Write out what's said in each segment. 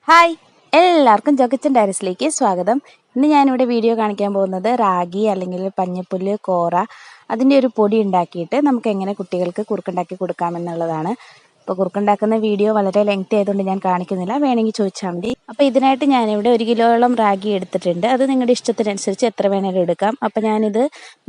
Hi, എല്ലാവർക്കും ജോക്കിച്ചൻ ഡയറീസിലേക്ക് സ്വാഗതം. ഇന്ന് ഞാനിവിടെ വീഡിയോ കാണിക്കാൻ പോകുന്നത് റാഗി അല്ലെങ്കിൽ പഞ്ഞപ്പുല്ല്, കോറ അതിൻ്റെ ഒരു പൊടി ഉണ്ടാക്കിയിട്ട് നമുക്ക് എങ്ങനെ കുട്ടികൾക്ക് കുറുക്കുണ്ടാക്കി കൊടുക്കാമെന്നുള്ളതാണ്. അപ്പോൾ കുറുക്കുണ്ടാക്കുന്ന വീഡിയോ വളരെ ലെങ്തി ആയതുകൊണ്ട് ഞാൻ കാണിക്കുന്നില്ല, വേണമെങ്കിൽ ചോദിച്ചാൽ മതി. അപ്പോൾ ഇതിനായിട്ട് ഞാനിവിടെ 1 കിലോയോളം റാഗി എടുത്തിട്ടുണ്ട്. അത് നിങ്ങളുടെ ഇഷ്ടത്തിനനുസരിച്ച് എത്ര വേണേലും എടുക്കാം. അപ്പോൾ ഞാനിത്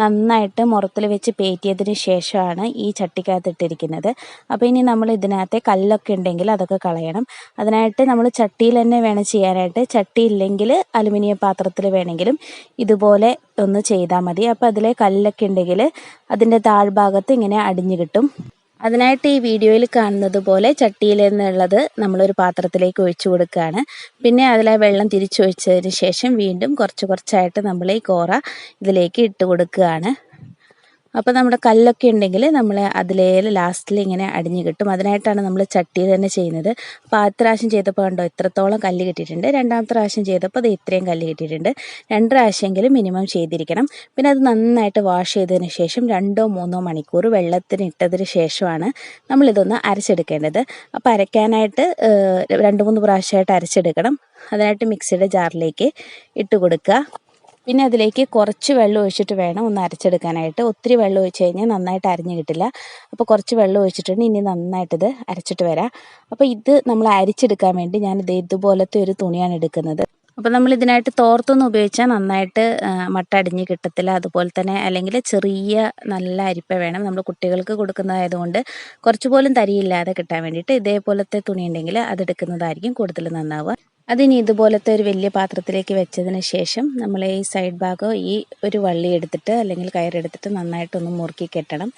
നന്നായിട്ട് മുറത്തിൽ വെച്ച് പേറ്റിയതിന് ശേഷമാണ് ഈ ചട്ടിക്കകത്ത് ഇട്ടിരിക്കുന്നത്. അപ്പോൾ ഇനി നമ്മൾ ഇതിനകത്തെ കല്ലൊക്കെ ഉണ്ടെങ്കിൽ അതൊക്കെ കളയണം. അതിനായിട്ട് നമ്മൾ ചട്ടിയിൽ തന്നെ വേണം ചെയ്യാനായിട്ട്. ചട്ടി ഇല്ലെങ്കിൽ അലുമിനിയം പാത്രത്തിൽ വേണമെങ്കിലും ഇതുപോലെ ഒന്ന് ചെയ്താൽ മതി. അപ്പോൾ അതിലെ കല്ലൊക്കെ ഉണ്ടെങ്കിൽ അതിൻ്റെ താഴ്ഭാഗത്ത് ഇങ്ങനെ അടിഞ്ഞു കിട്ടും. അതിനായിട്ട് ഈ വീഡിയോയിൽ കാണുന്നത് പോലെ ചട്ടിയിൽ നിന്നുള്ളത് നമ്മളൊരു പാത്രത്തിലേക്ക് ഒഴിച്ചു കൊടുക്കുകയാണ്. പിന്നെ അതിലെ വെള്ളം തിരിച്ചൊഴിച്ചതിന് ശേഷം വീണ്ടും കുറച്ചായിട്ട് നമ്മൾ ഈ കോറ ഇതിലേക്ക് ഇട്ട് കൊടുക്കുകയാണ്. അപ്പോൾ നമ്മുടെ കല്ലൊക്കെ ഉണ്ടെങ്കിൽ നമ്മൾ അതിലേ ലാസ്റ്റിൽ ഇങ്ങനെ അടിഞ്ഞു കിട്ടും. അതിനായിട്ടാണ് നമ്മൾ ചട്ടിയിൽ തന്നെ ചെയ്യുന്നത്. അപ്പോൾ ആദ്യത്തെ പ്രാവശ്യം ചെയ്തപ്പോൾ കണ്ടോ ഇത്രത്തോളം കല്ല് കിട്ടിയിട്ടുണ്ട്. രണ്ടാമത്തെ പ്രാവശ്യം ചെയ്തപ്പോൾ അത് ഇത്രയും കല്ല് കിട്ടിയിട്ടുണ്ട്. 2 പ്രാവശ്യമെങ്കിലും മിനിമം ചെയ്തിരിക്കണം. പിന്നെ അത് നന്നായിട്ട് വാഷ് ചെയ്തതിന് ശേഷം 2-3 മണിക്കൂർ വെള്ളത്തിന് ഇട്ടതിന് ശേഷമാണ് നമ്മളിതൊന്ന് അരച്ചെടുക്കേണ്ടത്. അപ്പോൾ അരയ്ക്കാനായിട്ട് 2-3 പ്രാവശ്യമായിട്ട് അരച്ചെടുക്കണം. അതിനായിട്ട് മിക്സിയുടെ ജാറിലേക്ക് ഇട്ട് കൊടുക്കുക. പിന്നെ അതിലേക്ക് കുറച്ച് വെള്ളം ഒഴിച്ചിട്ട് വേണം ഒന്ന് അരച്ചെടുക്കാനായിട്ട്. ഒത്തിരി വെള്ളം ഒഴിച്ച് കഴിഞ്ഞാൽ നന്നായിട്ട് അരഞ്ഞു കിട്ടില്ല. അപ്പോൾ കുറച്ച് വെള്ളം ഒഴിച്ചിട്ടുണ്ട്. ഇനി നന്നായിട്ടിത് അരച്ചിട്ട് വരാം. അപ്പോൾ ഇത് നമ്മൾ അരിച്ചെടുക്കാൻ വേണ്ടി ഞാനിത് ഇതുപോലത്തെ ഒരു തുണിയാണ് എടുക്കുന്നത്. അപ്പോൾ നമ്മൾ ഇതിനായിട്ട് തോർത്തൊന്നും ഉപയോഗിച്ചാൽ നന്നായിട്ട് മട്ട അടിഞ്ഞ് കിട്ടത്തില്ല. അതുപോലെ തന്നെ അല്ലെങ്കിൽ ചെറിയ നല്ല അരിപ്പ വേണം. നമ്മൾ കുട്ടികൾക്ക് കൊടുക്കുന്നതായതുകൊണ്ട് കുറച്ച് പോലും തരിയില്ലാതെ കിട്ടാൻ വേണ്ടിയിട്ട് ഇതേപോലത്തെ തുണി ഉണ്ടെങ്കിൽ അതെടുക്കുന്നതായിരിക്കും കൂടുതൽ നന്നാവുക. അതിനി ഇതുപോലത്തെ ഒരു വലിയ പാത്രത്തിലേക്ക് വെച്ചതിന് ശേഷം നമ്മൾ ഈ സൈഡ് ഭാഗം ഈ ഒരു വള്ളി എടുത്തിട്ട് അല്ലെങ്കിൽ കയറെടുത്തിട്ട് നന്നായിട്ടൊന്ന് മുറുക്കി കെട്ടണം.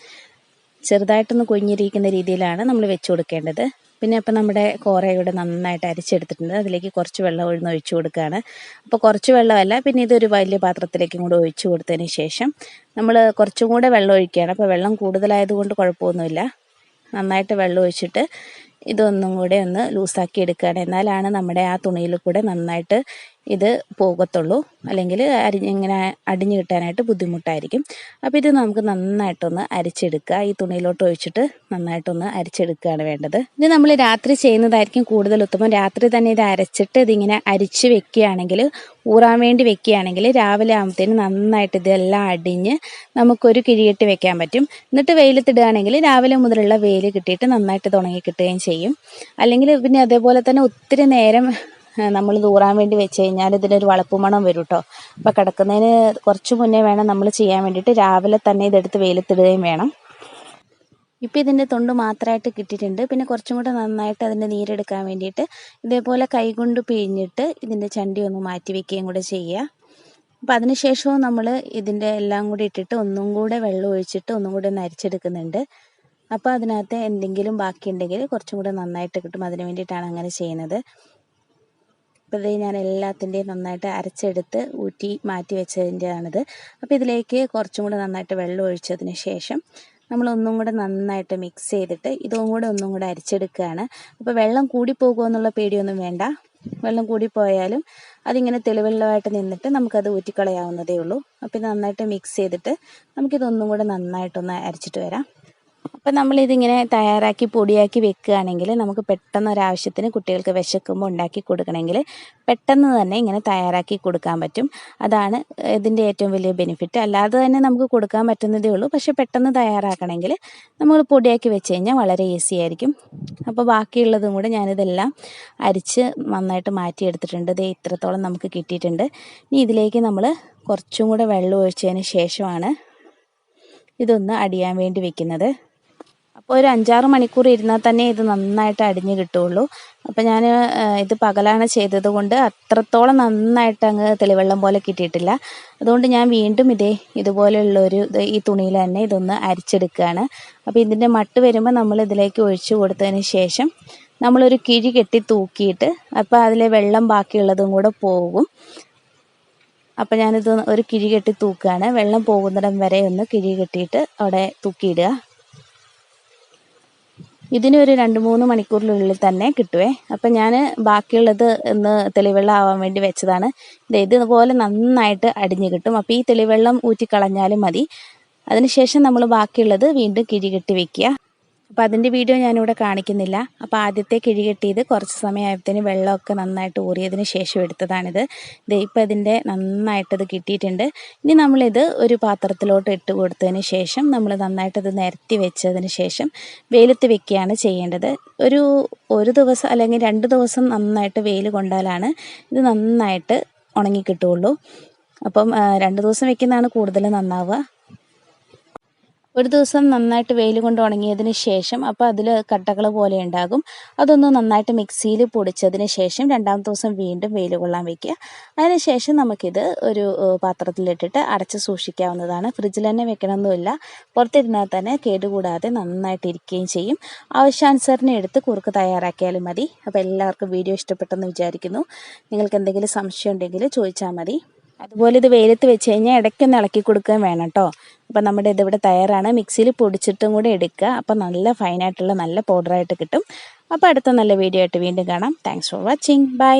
ചെറുതായിട്ടൊന്ന് കുഴിഞ്ഞിരിക്കുന്ന രീതിയിലാണ് നമ്മൾ വെച്ച് കൊടുക്കേണ്ടത്. പിന്നെ അപ്പം നമ്മുടെ കോറയുടെ നന്നായിട്ട് അരിച്ചെടുത്തിട്ടുണ്ട്. അതിലേക്ക് കുറച്ച് വെള്ളം ഒഴിച്ചു കൊടുക്കുകയാണ്. അപ്പോൾ കുറച്ച് വെള്ളമല്ല, പിന്നെ ഇതൊരു വലിയ പാത്രത്തിലേക്കും കൂടെ ഒഴിച്ചു കൊടുത്തതിന് ശേഷം നമ്മൾ കുറച്ചും കൂടെ വെള്ളം ഒഴിക്കുകയാണ്. അപ്പോൾ വെള്ളം കൂടുതലായതുകൊണ്ട് കുഴപ്പമൊന്നുമില്ല. നന്നായിട്ട് വെള്ളം ഒഴിച്ചിട്ട് ഇതൊന്നും കൂടെ ഒന്ന് ലൂസാക്കി എടുക്കുകയാണ്. എന്നാലാണ് നമ്മുടെ ആ തുണിയിൽ കൂടെ നന്നായിട്ട് ഇത് പോകത്തുള്ളൂ. അല്ലെങ്കിൽ ഇങ്ങനെ അടിഞ്ഞു കിട്ടാനായിട്ട് ബുദ്ധിമുട്ടായിരിക്കും. അപ്പോൾ ഇത് നമുക്ക് നന്നായിട്ടൊന്ന് അരിച്ചെടുക്കുക. ഈ തുണിയിലോട്ട് ഒഴിച്ചിട്ട് നന്നായിട്ടൊന്ന് അരിച്ചെടുക്കുകയാണ് വേണ്ടത്. ഇത് നമ്മൾ രാത്രി ചെയ്യുന്നതായിരിക്കും കൂടുതൽ ഉത്തമം. രാത്രി തന്നെ ഇത് അരച്ചിട്ട് ഇതിങ്ങനെ അരിച്ച് വെക്കുകയാണെങ്കിൽ, ഊറാൻ വേണ്ടി വെക്കുകയാണെങ്കിൽ രാവിലെ ആകുമ്പോഴത്തേനും നന്നായിട്ട് ഇതെല്ലാം അടിഞ്ഞ് നമുക്കൊരു കിഴിയിട്ട് വെക്കാൻ പറ്റും. എന്നിട്ട് വെയിലത്തിടുകയാണെങ്കിൽ രാവിലെ മുതലുള്ള വെയിൽ കിട്ടിയിട്ട് നന്നായിട്ട് ഇത് ഉണങ്ങി കിട്ടുകയും ചെയ്യും. അല്ലെങ്കിൽ പിന്നെ അതേപോലെ തന്നെ ഒത്തിരി നേരം നമ്മൾ ഊറാൻ വേണ്ടി വെച്ച് കഴിഞ്ഞാൽ ഇതിനൊരു വളപ്പ് മണം വരും കേട്ടോ. അപ്പോൾ കിടക്കുന്നതിന് കുറച്ച് മുന്നേ വേണം നമ്മൾ ചെയ്യാൻ വേണ്ടിയിട്ട്. രാവിലെ തന്നെ ഇതെടുത്ത് വെയിലത്തിടുകയും വേണം. ഇപ്പോൾ ഇതിൻ്റെ തൊണ്ട് മാത്രമായിട്ട് കിട്ടിയിട്ടുണ്ട്. പിന്നെ കുറച്ചും കൂടെ നന്നായിട്ട് അതിൻ്റെ നീരെടുക്കാൻ വേണ്ടിയിട്ട് ഇതേപോലെ കൈകൊണ്ട് പിഴിഞ്ഞിട്ട് ഇതിൻ്റെ ചണ്ടി ഒന്ന് മാറ്റി വെക്കുകയും കൂടെ ചെയ്യുക. അപ്പോൾ അതിനുശേഷവും നമ്മൾ ഇതിൻ്റെ എല്ലാം കൂടി ഇട്ടിട്ട് ഒന്നും കൂടെ വെള്ളം ഒഴിച്ചിട്ട് ഒന്നും കൂടെ ഒന്ന് അരിച്ചെടുക്കുന്നുണ്ട്. അപ്പോൾ അതിനകത്ത് എന്തെങ്കിലും ബാക്കിയുണ്ടെങ്കിൽ കുറച്ചും കൂടെ നന്നായിട്ട് കിട്ടും. അതിന് വേണ്ടിയിട്ടാണ് അങ്ങനെ ചെയ്യുന്നത്. അപ്പോൾ ഇത് ഞാൻ എല്ലാത്തിൻ്റെയും നന്നായിട്ട് അരച്ചെടുത്ത് ഊറ്റി മാറ്റി വെച്ചതിൻ്റെയാണിത്. അപ്പോൾ ഇതിലേക്ക് കുറച്ചും കൂടെ നന്നായിട്ട് വെള്ളം ഒഴിച്ചതിന് ശേഷം നമ്മളൊന്നും കൂടെ നന്നായിട്ട് മിക്സ് ചെയ്തിട്ട് ഇതും കൂടെ ഒന്നും കൂടെ അരിച്ചെടുക്കുകയാണ്. അപ്പോൾ വെള്ളം കൂടിപ്പോകുമോ എന്നുള്ള പേടിയൊന്നും വേണ്ട. വെള്ളം കൂടിപ്പോയാലും അതിങ്ങനെ തെളിവെള്ളമായിട്ട് നിന്നിട്ട് നമുക്കത് ഊറ്റിക്കളയാവുന്നതേ ഉള്ളൂ. അപ്പോൾ ഇത് നന്നായിട്ട് മിക്സ് ചെയ്തിട്ട് നമുക്കിതൊന്നും കൂടെ നന്നായിട്ടൊന്ന് അരച്ചിട്ട് വരാം. അപ്പം നമ്മളിതിങ്ങനെ തയ്യാറാക്കി പൊടിയാക്കി വെക്കുകയാണെങ്കിൽ നമുക്ക് പെട്ടെന്ന് ഒരാവശ്യത്തിന് കുട്ടികൾക്ക് വിശക്കുമ്പോൾ ഉണ്ടാക്കി കൊടുക്കണമെങ്കിൽ പെട്ടെന്ന് തന്നെ ഇങ്ങനെ തയ്യാറാക്കി കൊടുക്കാൻ പറ്റും. അതാണ് ഇതിൻ്റെ ഏറ്റവും വലിയ ബെനിഫിറ്റ്. അല്ലാതെ തന്നെ നമുക്ക് കൊടുക്കാൻ പറ്റുന്നതേ ഉള്ളൂ. പക്ഷെ പെട്ടെന്ന് തയ്യാറാക്കണമെങ്കിൽ നമ്മൾ പൊടിയാക്കി വെച്ച് കഴിഞ്ഞാൽ വളരെ ഈസി ആയിരിക്കും. അപ്പോൾ ബാക്കിയുള്ളതും കൂടെ ഞാനിതെല്ലാം അരിച്ച് നന്നായിട്ട് മാറ്റിയെടുത്തിട്ടുണ്ട്. ഇത് ഇത്രത്തോളം നമുക്ക് കിട്ടിയിട്ടുണ്ട്. ഇനി ഇതിലേക്ക് നമ്മൾ കുറച്ചും കൂടെ വെള്ളം ഒഴിച്ചതിന് ശേഷമാണ് ഇതൊന്ന് അടിയാൻ വേണ്ടി വെക്കുന്നത്. അപ്പോൾ ഒരു 5-6 മണിക്കൂർ ഇരുന്നാൽ തന്നെ ഇത് നന്നായിട്ട് അടിഞ്ഞ് കിട്ടുള്ളൂ. അപ്പോൾ ഞാൻ ഇത് പകലാണ് ചെയ്തത് കൊണ്ട് അത്രത്തോളം നന്നായിട്ട് അങ്ങ് തെളിവെള്ളം പോലെ കിട്ടിയിട്ടില്ല. അതുകൊണ്ട് ഞാൻ വീണ്ടും ഇതുപോലെയുള്ളൊരു ഈ തുണിയിൽ തന്നെ ഇതൊന്ന് അരിച്ചെടുക്കുകയാണ്. അപ്പോൾ ഇതിൻ്റെ മട്ട് വരുമ്പോൾ നമ്മൾ ഇതിലേക്ക് ഒഴിച്ചു കൊടുത്തതിന് ശേഷം നമ്മളൊരു കിഴി കെട്ടി തൂക്കിയിട്ട്, അപ്പോൾ അതിലെ വെള്ളം ബാക്കിയുള്ളതും കൂടെ പോകും. അപ്പോൾ ഞാനിത് ഒരു കിഴി കെട്ടി തൂക്കുകയാണ്. വെള്ളം പോകുന്നിടം വരെ ഒന്ന് കിഴി കെട്ടിയിട്ട് അവിടെ തൂക്കിയിടുക. ഇതിനൊരു 2-3 മണിക്കൂറിനുള്ളിൽ തന്നെ കിട്ടുവേ. അപ്പം ഞാൻ ബാക്കിയുള്ളത് ഒന്ന് തെളിവെള്ളം ആവാൻ വേണ്ടി വെച്ചതാണ്. ഇതുപോലെ നന്നായിട്ട് അടിഞ്ഞു കിട്ടും. അപ്പോൾ ഈ തെളിവെള്ളം ഊറ്റിക്കളഞ്ഞാലും മതി. അതിനുശേഷം നമ്മൾ ബാക്കിയുള്ളത് വീണ്ടും കിഴി കെട്ടി വെക്കുക. അപ്പോൾ അതിൻ്റെ വീഡിയോ ഞാനിവിടെ കാണിക്കുന്നില്ല. അപ്പോൾ ആദ്യത്തെ കിഴി കെട്ടിയത് കുറച്ച് സമയമായപ്പോഴത്തേന് വെള്ളമൊക്കെ നന്നായിട്ട് ഊറിയതിന് ശേഷം എടുത്തതാണിത്. ഇപ്പോൾ ഇതിൻ്റെ നന്നായിട്ടത് കിട്ടിയിട്ടുണ്ട്. ഇനി നമ്മളിത് ഒരു പാത്രത്തിലോട്ട് ഇട്ട് കൊടുത്തതിന് ശേഷം നമ്മൾ നന്നായിട്ടത് നിരത്തി വെച്ചതിന് ശേഷം വെയിലത്ത് വെക്കുകയാണ് ചെയ്യേണ്ടത്. ഒരു ദിവസം അല്ലെങ്കിൽ 2 ദിവസം നന്നായിട്ട് വെയിൽ കൊണ്ടാലാണ് ഇത് നന്നായിട്ട് ഉണങ്ങി കിട്ടുകയുള്ളൂ. അപ്പം 2 ദിവസം വെക്കുന്നതാണ് കൂടുതൽ നന്നാവുക. ഒരു ദിവസം നന്നായിട്ട് വെയിൽ കൊണ്ട് ഉണങ്ങിയതിന് ശേഷം അപ്പോൾ അതിൽ കട്ടകൾ പോലെ ഉണ്ടാകും. അതൊന്ന് നന്നായിട്ട് മിക്സിയിൽ പൊടിച്ചതിന് ശേഷം 2ാമത്തെ ദിവസം വീണ്ടും വെയിൽ കൊള്ളാൻ വയ്ക്കുക. അതിനുശേഷം നമുക്കിത് ഒരു പാത്രത്തിലിട്ടിട്ട് അടച്ച് സൂക്ഷിക്കാവുന്നതാണ്. ഫ്രിഡ്ജിൽ തന്നെ വെക്കണമെന്നില്ല. പുറത്തിരുന്നാൽ തന്നെ കേടുകൂടാതെ നന്നായിട്ട് ഇരിക്കുകയും ചെയ്യും. ആവശ്യാനുസരണം എടുത്ത് കുറുക്ക് തയ്യാറാക്കിയാലും മതി. അപ്പോൾ എല്ലാവർക്കും വീഡിയോ ഇഷ്ടപ്പെട്ടെന്ന് വിചാരിക്കുന്നു. നിങ്ങൾക്ക് എന്തെങ്കിലും സംശയം ഉണ്ടെങ്കിൽ ചോദിച്ചാൽ മതി. അതുപോലെ ഇത് വെയിലത്ത് വെച്ച് കഴിഞ്ഞാൽ ഇടയ്ക്കൊന്ന് ഇളക്കി കൊടുക്കുകയും വേണം കേട്ടോ. അപ്പോൾ നമ്മുടെ ഇതിവിടെ തയ്യാറാണ്. മിക്സിയിൽ പൊടിച്ചിട്ടും കൂടെ എടുക്കുക. അപ്പോൾ നല്ല ഫൈനായിട്ടുള്ള നല്ല പൗഡറായിട്ട് കിട്ടും. അപ്പോൾ അടുത്ത നല്ല വീഡിയോ ആയിട്ട് വീണ്ടും കാണാം. Thanks for watching. ബൈ.